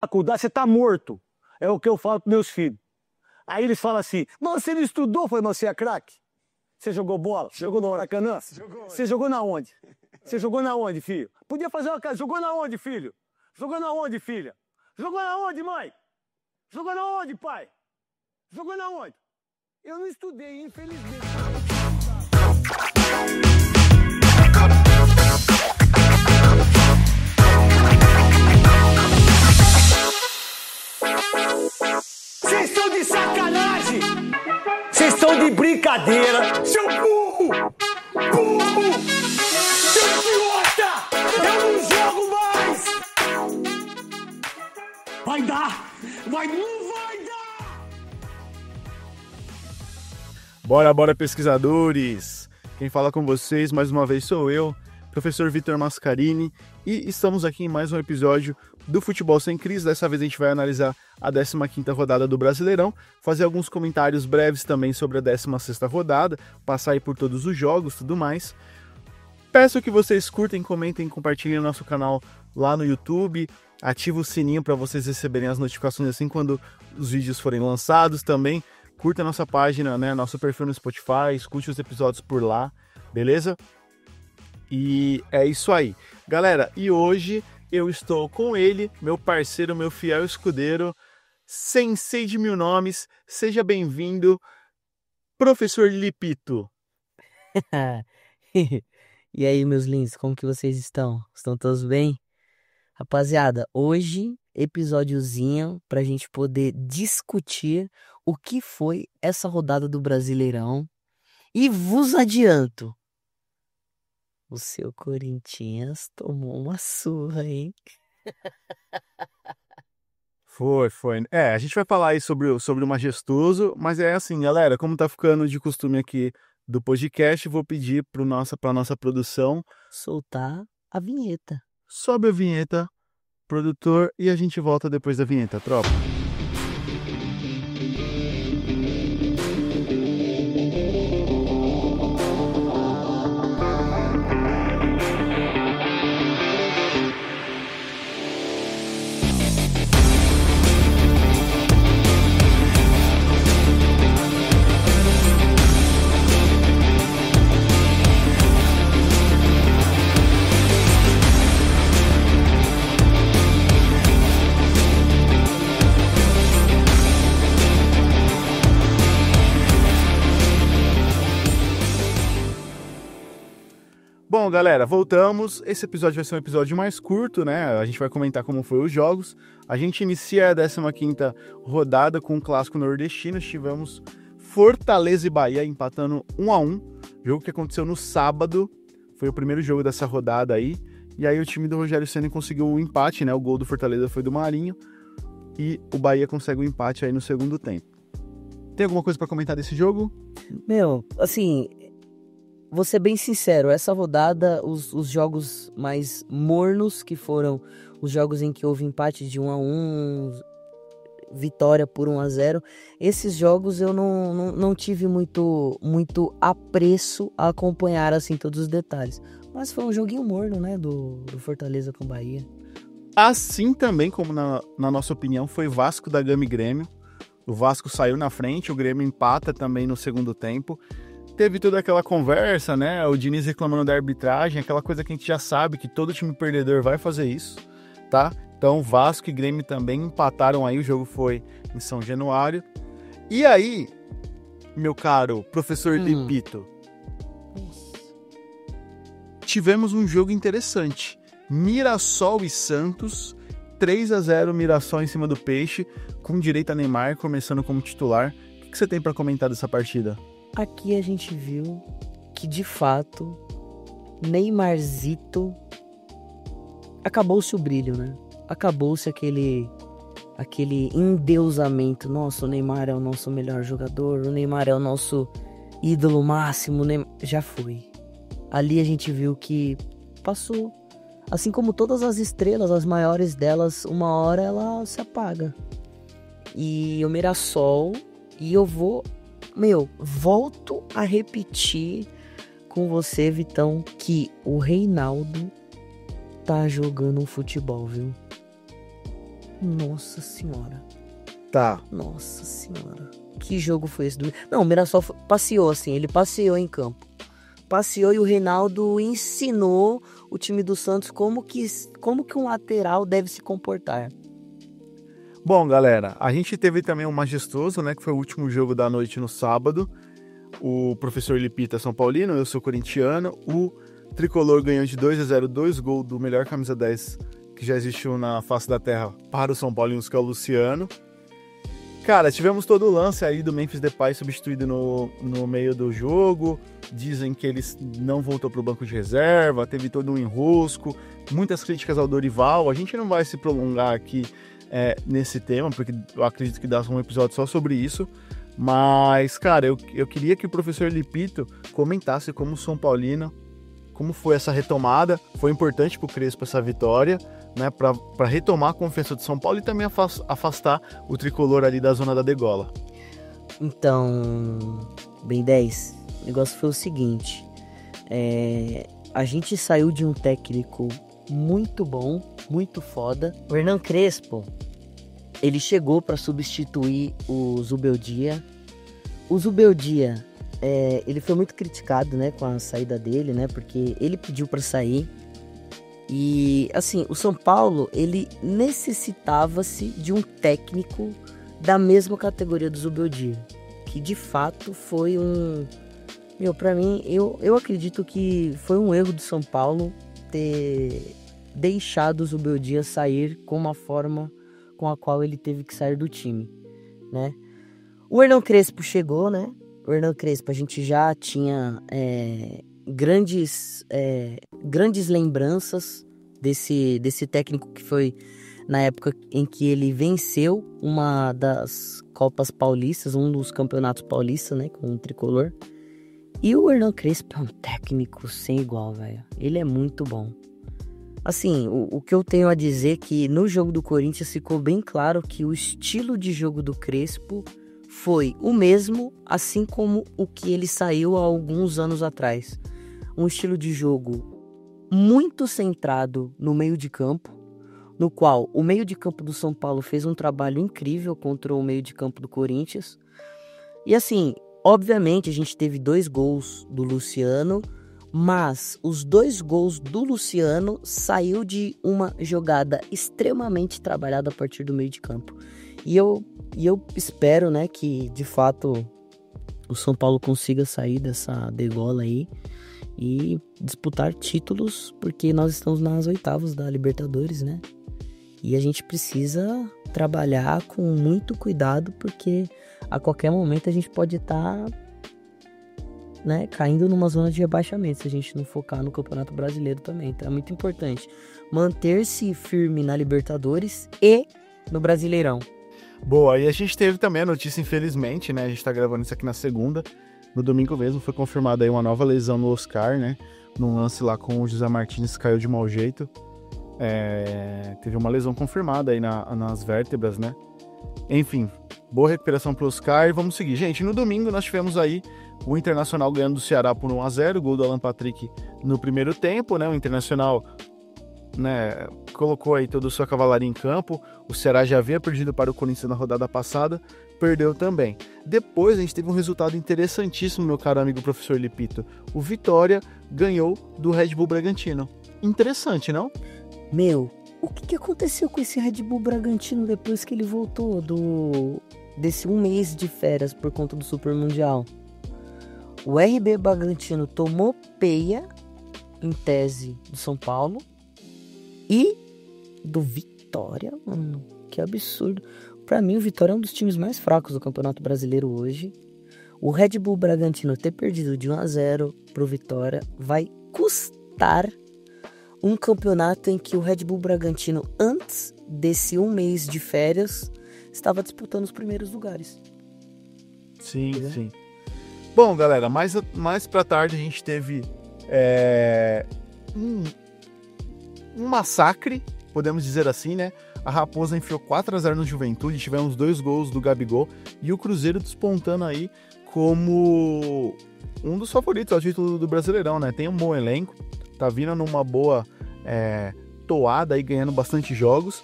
faculdade, você tá morto. É o que eu falo pros meus filhos. Aí eles falam assim, mas você não estudou? Eu falei, mas você é craque? Você jogou bola? Jogou no Maracanã? Você jogou na onde? Você jogou na onde, filho? Podia fazer uma casa. Jogou na onde, filho? Jogou na onde, filha? Jogou na onde, mãe? Jogou na onde, pai? Jogou na onde? Eu não estudei, infelizmente. Vocês estão de sacanagem! Vocês estão de brincadeira! Seu burro! Burro! Seu idiota! Eu não jogo mais! Vai dar! Não vai dar! Bora, pesquisadores! Quem fala com vocês mais uma vez sou eu, professor Vitor Mascarini, e estamos aqui em mais um episódio do Futebol Sem Crise. Dessa vez a gente vai analisar a 15ª rodada do Brasileirão, fazer alguns comentários breves também sobre a 16ª rodada, passar aí por todos os jogos e tudo mais. Peço que vocês curtem, comentem, compartilhem o nosso canal lá no YouTube, ativa o sininho para vocês receberem as notificações assim quando os vídeos forem lançados também. Curta a nossa página, né, nosso perfil no Spotify, escute os episódios por lá, beleza? E é isso aí. Galera, e hoje eu estou com ele, meu parceiro, meu fiel escudeiro, sensei de mil nomes, seja bem-vindo, professor Lipito. E aí, meus lindos, como que vocês estão? Estão todos bem? Rapaziada, hoje, episódiozinho pra gente poder discutir o que foi essa rodada do Brasileirão. E vos adianto, o seu Corinthians tomou uma surra, hein? Foi. A gente vai falar aí sobre o majestoso, mas é assim, galera, como tá ficando de costume aqui do podcast, vou pedir pra nossa produção Soltar a vinheta. sobe a vinheta, produtor, e a gente volta depois da vinheta, tropa. Bom, galera, voltamos. Esse episódio vai ser um episódio mais curto, né? A gente vai comentar como foi os jogos. A gente inicia a 15ª rodada com um clássico nordestino. Tivemos Fortaleza e Bahia empatando 1-1. Jogo que aconteceu no sábado. Foi o primeiro jogo dessa rodada aí. E aí o time do Rogério Ceni conseguiu o empate, né? O gol do Fortaleza foi do Marinho. E o Bahia consegue o empate aí no segundo tempo. Tem alguma coisa pra comentar desse jogo? Meu, assim, vou ser bem sincero, essa rodada, os jogos mais mornos, que foram os jogos em que houve empate de 1-1, vitória por 1-0, esses jogos eu não tive muito apreço a acompanhar assim todos os detalhes. Mas foi um joguinho morno, né, do Fortaleza com o Bahia. Assim também, como na nossa opinião, foi Vasco da Gama e Grêmio. O Vasco saiu na frente, o Grêmio empata também no segundo tempo. Teve toda aquela conversa, né? O Diniz reclamando da arbitragem, aquela coisa que a gente já sabe que todo time perdedor vai fazer isso, tá? Então, Vasco e Grêmio também empataram aí, o jogo foi em São Januário. E aí, meu caro professor Lipito, tivemos um jogo interessante. Mirassol e Santos, 3-0 Mirassol em cima do Peixe, com direito a Neymar começando como titular. O que você tem para comentar dessa partida? Aqui a gente viu que, de fato, Neymarzito, acabou-se o brilho, né? Acabou-se aquele endeusamento. Nossa, o Neymar é o nosso melhor jogador, o Neymar é o nosso ídolo máximo. Já foi. Ali a gente viu que passou. Assim como todas as estrelas, as maiores delas, uma hora ela se apaga. E o Mirassol, e eu volto a repetir com você, Vitão, que o Reinaldo tá jogando um futebol, viu? Nossa senhora. Tá. Nossa senhora. Que jogo foi esse? Não, o Mirassol passeou assim, ele passeou em campo. Passeou e o Reinaldo ensinou o time do Santos como que um lateral deve se comportar. Bom, galera, a gente teve também um majestoso, né, que foi o último jogo da noite no sábado. O professor Lipita é São Paulino, eu sou corintiano. O Tricolor ganhou de 2-0, 2 gols do melhor camisa 10 que já existiu na face da terra para o São Paulinos, que é o Luciano. Cara, tivemos todo o lance aí do Memphis Depay substituído no meio do jogo. Dizem que ele não voltou para o banco de reserva, teve todo um enrosco, muitas críticas ao Dorival. A gente não vai se prolongar aqui nesse tema, porque eu acredito que dá um episódio só sobre isso. Mas, cara, eu queria que o professor Lipito comentasse como São Paulino, como foi essa retomada. Foi importante para o Crespo essa vitória, né, para retomar a confiança do São Paulo e também afastar o Tricolor ali da zona da degola. Então, bem 10, o negócio foi o seguinte, a gente saiu de um técnico muito bom, muito foda. O Hernan Crespo, ele chegou para substituir o Zubeldia. O Zubeldia, ele foi muito criticado, né, com a saída dele, né, porque ele pediu para sair. E, assim, o São Paulo, ele necessitava-se de um técnico da mesma categoria do Zubeldia, que de fato foi pra mim, eu acredito que foi um erro do São Paulo ter deixado o Zubeldia sair com uma forma com a qual ele teve que sair do time, né? O Hernan Crespo chegou, né? O Hernan Crespo, a gente já tinha grandes lembranças desse técnico, que foi na época em que ele venceu uma das Copas Paulistas, um dos campeonatos paulistas, né, com o Tricolor. E o Hernan Crespo é um técnico sem igual, velho. Ele é muito bom. Assim, o que eu tenho a dizer é que no jogo do Corinthians ficou bem claro que o estilo de jogo do Crespo foi o mesmo, assim como o que ele saiu há alguns anos atrás. Um estilo de jogo muito centrado no meio de campo, no qual o meio de campo do São Paulo fez um trabalho incrível contra o meio de campo do Corinthians. E assim, obviamente a gente teve 2 gols do Luciano, mas os 2 gols do Luciano saiu de uma jogada extremamente trabalhada a partir do meio de campo. E eu espero, né, que de fato o São Paulo consiga sair dessa degola aí e disputar títulos, porque nós estamos nas oitavas da Libertadores, né? E a gente precisa trabalhar com muito cuidado, porque a qualquer momento a gente pode estar, né, caindo numa zona de rebaixamento, se a gente não focar no Campeonato Brasileiro também. Então é muito importante manter-se firme na Libertadores e no Brasileirão. Boa, e a gente teve também a notícia, infelizmente, né, a gente tá gravando isso aqui na segunda. No domingo mesmo foi confirmada aí uma nova lesão no Oscar, né, num lance lá com o José Martins, que caiu de mau jeito. Teve uma lesão confirmada aí nas vértebras, né. Enfim, boa recuperação pro Oscar e vamos seguir. Gente, no domingo nós tivemos aí o Internacional ganhando do Ceará por 1-0, gol do Alan Patrick no primeiro tempo, né, o Internacional, né, colocou aí toda a sua cavalaria em campo. O Ceará já havia perdido para o Corinthians na rodada passada, perdeu também. Depois a gente teve um resultado interessantíssimo, meu caro amigo professor Lipito. O Vitória ganhou do Red Bull Bragantino. Interessante, não? Meu, o que aconteceu com esse Red Bull Bragantino depois que ele voltou desse um mês de férias por conta do Super Mundial? O RB Bragantino tomou peia, em tese, do São Paulo e do Vitória, mano. Que absurdo. Pra mim, o Vitória é um dos times mais fracos do Campeonato Brasileiro hoje. O Red Bull Bragantino ter perdido de 1-0 pro Vitória vai custar um campeonato em que o Red Bull Bragantino, antes desse um mês de férias, estava disputando os primeiros lugares. Sim, sim. Bom, galera, mais pra tarde a gente teve um massacre, podemos dizer assim, né? A Raposa enfiou 4-0 no Juventude, tivemos 2 gols do Gabigol e o Cruzeiro despontando aí como um dos favoritos ao título do Brasileirão, né? Tem um bom elenco, tá vindo numa boa toada aí, ganhando bastante jogos.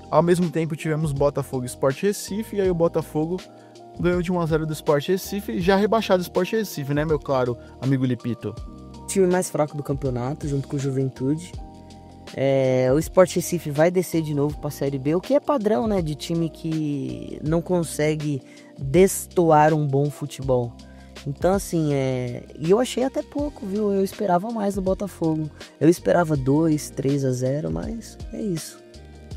Ao mesmo tempo tivemos Botafogo e Sport Recife, e aí o Botafogo ganhou de 1-0 do Sport Recife, já rebaixado o Sport Recife, né, meu claro amigo Lipito? Time mais fraco do campeonato, junto com o Juventude. O Sport Recife vai descer de novo pra Série B, o que é padrão, né, de time que não consegue destoar um bom futebol. Então, assim, e eu achei até pouco, viu? Eu esperava mais do Botafogo. Eu esperava 2-3-0, mas é isso.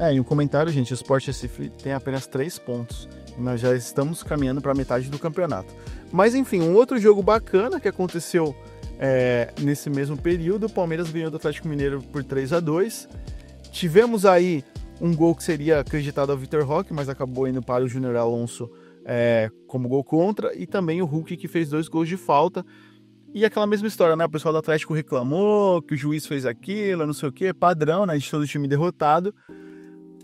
E um comentário, gente, o Sport Recife tem apenas 3 pontos. Nós já estamos caminhando para metade do campeonato. Mas, enfim, um outro jogo bacana que aconteceu nesse mesmo período, o Palmeiras ganhou do Atlético Mineiro por 3-2. Tivemos aí um gol que seria acreditado ao Vitor Roque, mas acabou indo para o Júnior Alonso como gol contra, e também o Hulk, que fez 2 gols de falta. E aquela mesma história, né? O pessoal do Atlético reclamou que o juiz fez aquilo, não sei o que, padrão, né? De todo o time derrotado.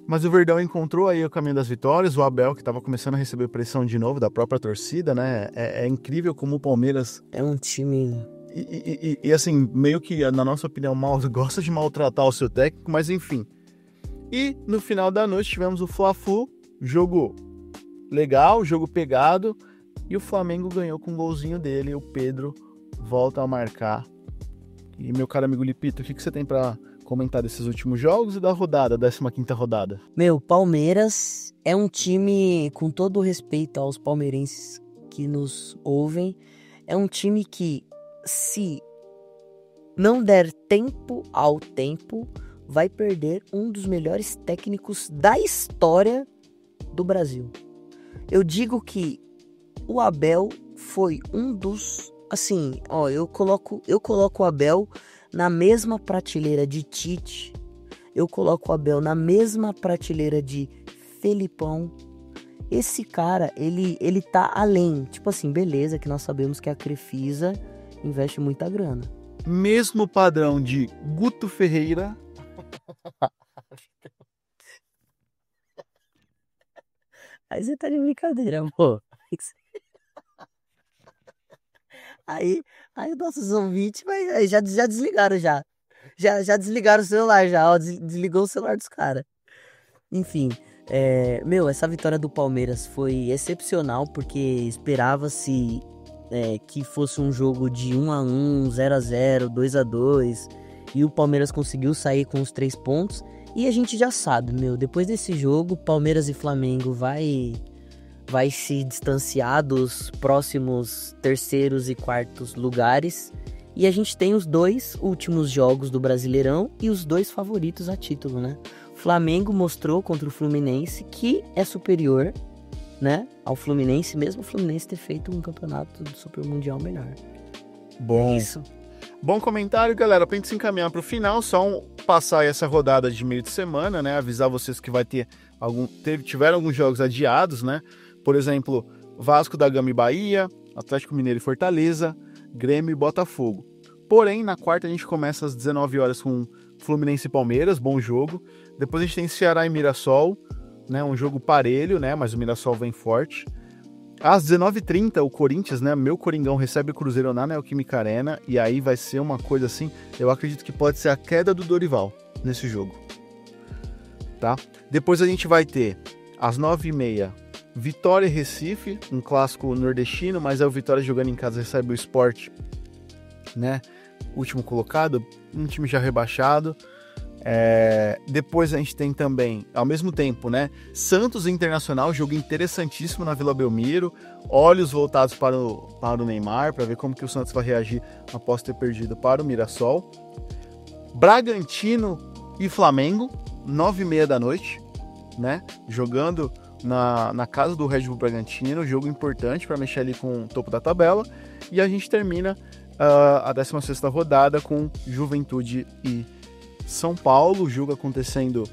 Mas o Verdão encontrou aí o caminho das vitórias. O Abel, que estava começando a receber pressão de novo da própria torcida, né? É incrível como o Palmeiras... É um time... E assim, meio que, na nossa opinião, gosta de maltratar o seu técnico, mas enfim. E no final da noite tivemos o Fla-Flu, jogo legal, jogo pegado, e o Flamengo ganhou com um golzinho dele, o Pedro volta a marcar. E meu caro amigo Lipito, o que você tem pra comentar desses últimos jogos e da rodada, 15ª rodada? Meu, Palmeiras é um time, com todo o respeito aos palmeirenses que nos ouvem, é um time que, se não der tempo ao tempo, vai perder um dos melhores técnicos da história do Brasil. Eu digo que o Abel foi um dos... Assim, eu coloco o Abel na mesma prateleira de Tite. Eu coloco o Abel na mesma prateleira de Felipão. Esse cara, ele tá além. Tipo assim, beleza, que nós sabemos que a Crefisa investe muita grana. Mesmo padrão de Guto Ferreira. Aí você tá de brincadeira, pô. Aí nossos ouvintes já desligaram já. Já desligaram o celular já, ó, desligou o celular dos caras. Enfim, essa vitória do Palmeiras foi excepcional, porque esperava-se que fosse um jogo de 1-1, 0-0, 2-2, e o Palmeiras conseguiu sair com os 3 pontos, e a gente já sabe, depois desse jogo, Palmeiras e Flamengo vai se distanciar dos próximos 3º e 4º lugares, e a gente tem os 2 últimos jogos do Brasileirão e os 2 favoritos a título, né? Flamengo mostrou contra o Fluminense que é superior, né, ao Fluminense, mesmo o Fluminense ter feito um campeonato do Super Mundial melhor. Bom. Isso. Bom comentário, galera. Pra gente se encaminhar pro final, só passar essa rodada de meio de semana, né? Avisar vocês que tiveram alguns jogos adiados, né? Por exemplo, Vasco da Gama e Bahia, Atlético Mineiro e Fortaleza, Grêmio e Botafogo. Porém, na quarta a gente começa às 19 horas com Fluminense e Palmeiras, bom jogo. Depois a gente tem Ceará e Mirassol, né? Um jogo parelho, né? Mas o Mirassol vem forte. Às 19h30, o Corinthians, né? Meu Coringão recebe o Cruzeiro na Neoquímica Arena. E aí vai ser uma coisa assim, eu acredito que pode ser a queda do Dorival nesse jogo. Tá? Depois a gente vai ter, às 9h30, Vitória e Recife, um clássico nordestino, mas é o Vitória jogando em casa, recebe o Sport, né? Último colocado, um time já rebaixado. Depois a gente tem também, ao mesmo tempo, né? Santos e Internacional, jogo interessantíssimo na Vila Belmiro. Olhos voltados para o Neymar, para ver como que o Santos vai reagir após ter perdido para o Mirassol. Bragantino e Flamengo, 9h30 da noite, né? Jogando na casa do Red Bull Bragantino, jogo importante para mexer ali com o topo da tabela. E a gente termina a 16ª rodada com Juventude e São Paulo, o jogo acontecendo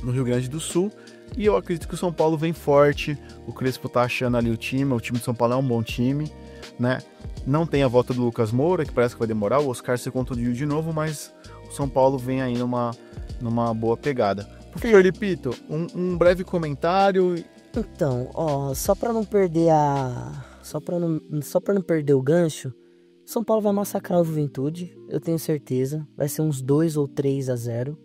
no Rio Grande do Sul, e eu acredito que o São Paulo vem forte. O Crespo tá achando ali o time de São Paulo é um bom time, né? Não tem a volta do Lucas Moura, que parece que vai demorar, o Oscar se contundiu de novo, mas o São Paulo vem aí numa boa pegada. Professor Lipito, um breve comentário. Então, só para não perder só para não perder o gancho, São Paulo vai massacrar o Juventude, eu tenho certeza. Vai ser uns 2 ou 3-0.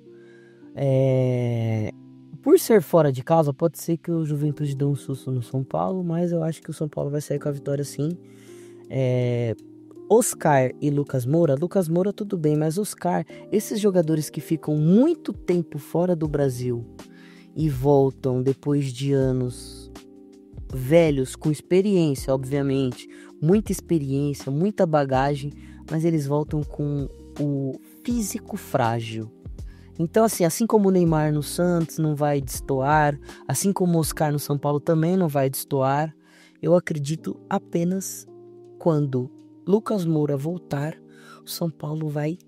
Por ser fora de casa, pode ser que o Juventude dê um susto no São Paulo, mas eu acho que o São Paulo vai sair com a vitória sim. Oscar e Lucas Moura tudo bem, mas Oscar, esses jogadores que ficam muito tempo fora do Brasil e voltam depois de anos velhos, com experiência, obviamente, muita experiência, muita bagagem, mas eles voltam com o físico frágil. Então, assim como o Neymar no Santos não vai destoar, assim como o Oscar no São Paulo também não vai destoar, eu acredito apenas quando Lucas Moura voltar, o São Paulo vai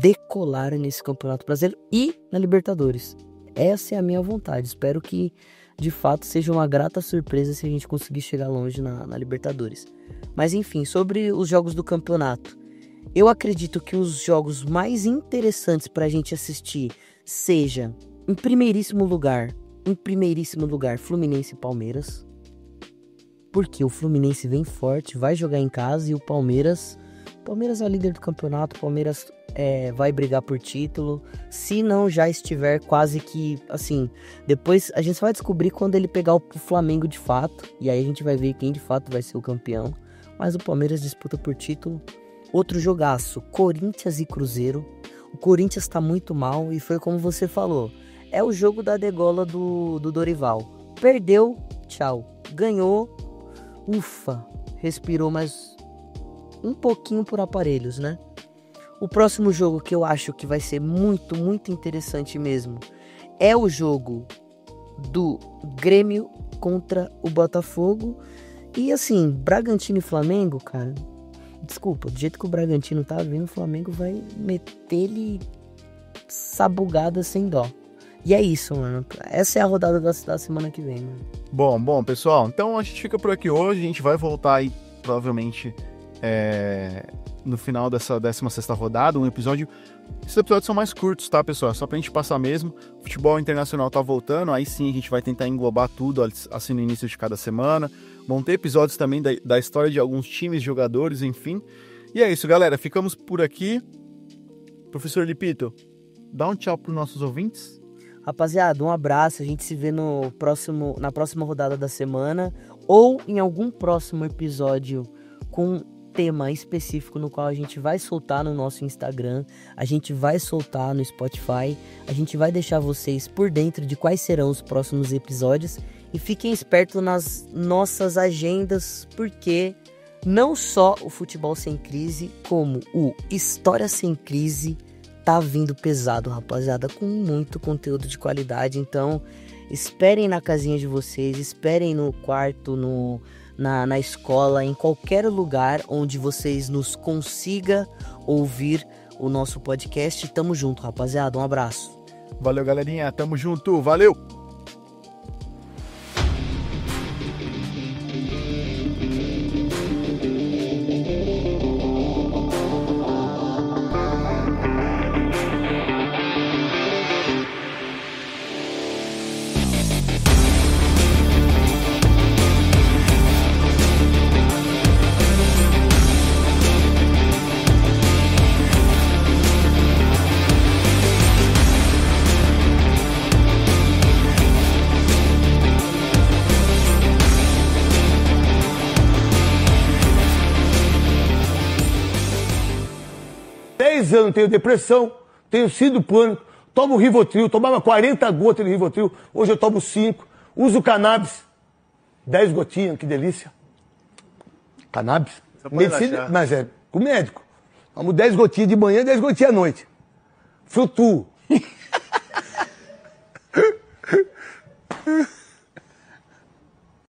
decolar nesse Campeonato Brasileiro e na Libertadores. Essa é a minha vontade. Espero que, de fato, seja uma grata surpresa se a gente conseguir chegar longe na Libertadores. Mas, enfim, sobre os jogos do campeonato. Eu acredito que os jogos mais interessantes para a gente assistir seja, em primeiríssimo lugar, Fluminense e Palmeiras. Porque o Fluminense vem forte, vai jogar em casa, e o Palmeiras é o líder do campeonato, o Palmeiras vai brigar por título, se não já estiver quase que, assim, depois a gente vai descobrir quando ele pegar o Flamengo de fato, e aí a gente vai ver quem de fato vai ser o campeão, mas o Palmeiras disputa por título. Outro jogaço, Corinthians e Cruzeiro. O Corinthians tá muito mal, e foi como você falou, é o jogo da degola do Dorival. Perdeu, tchau. Ganhou, ufa, respirou mais um pouquinho por aparelhos, né? O próximo jogo que eu acho que vai ser muito, muito interessante mesmo é o jogo do Grêmio contra o Botafogo. E assim, Bragantino e Flamengo, cara, desculpa, do jeito que o Bragantino tá vindo, o Flamengo vai meter-lhe sabugada sem dó. E é isso, mano. Essa é a rodada da semana que vem, mano. Bom, pessoal, então a gente fica por aqui hoje. A gente vai voltar aí, provavelmente, no final dessa 16ª rodada, um episódio. Esses episódios são mais curtos, tá, pessoal? Só pra gente passar mesmo. O futebol internacional tá voltando, aí sim a gente vai tentar englobar tudo assim no início de cada semana. Vão ter episódios também da história de alguns times, jogadores, enfim. E é isso, galera. Ficamos por aqui. Professor Lipito, dá um tchau pros nossos ouvintes. Rapaziada, um abraço. A gente se vê na próxima rodada da semana, ou em algum próximo episódio com tema específico no qual a gente vai soltar no nosso Instagram, a gente vai soltar no Spotify, a gente vai deixar vocês por dentro de quais serão os próximos episódios, e fiquem espertos nas nossas agendas, porque não só o Futebol Sem Crise, como o História Sem Crise tá vindo pesado, rapaziada, com muito conteúdo de qualidade. Então esperem na casinha de vocês, esperem no quarto, na escola, em qualquer lugar onde vocês nos consigam ouvir o nosso podcast. Tamo junto, rapaziada, um abraço. Valeu, galerinha, tamo junto, valeu! Eu tenho depressão, tenho síndrome do pânico, tomo Rivotril, tomava 40 gotas de Rivotril, hoje eu tomo 5, uso cannabis, 10 gotinhas, que delícia. Cannabis? Medicina, mas é com médico. Tomo 10 gotinhas de manhã, 10 gotinhas à noite. Flutuo.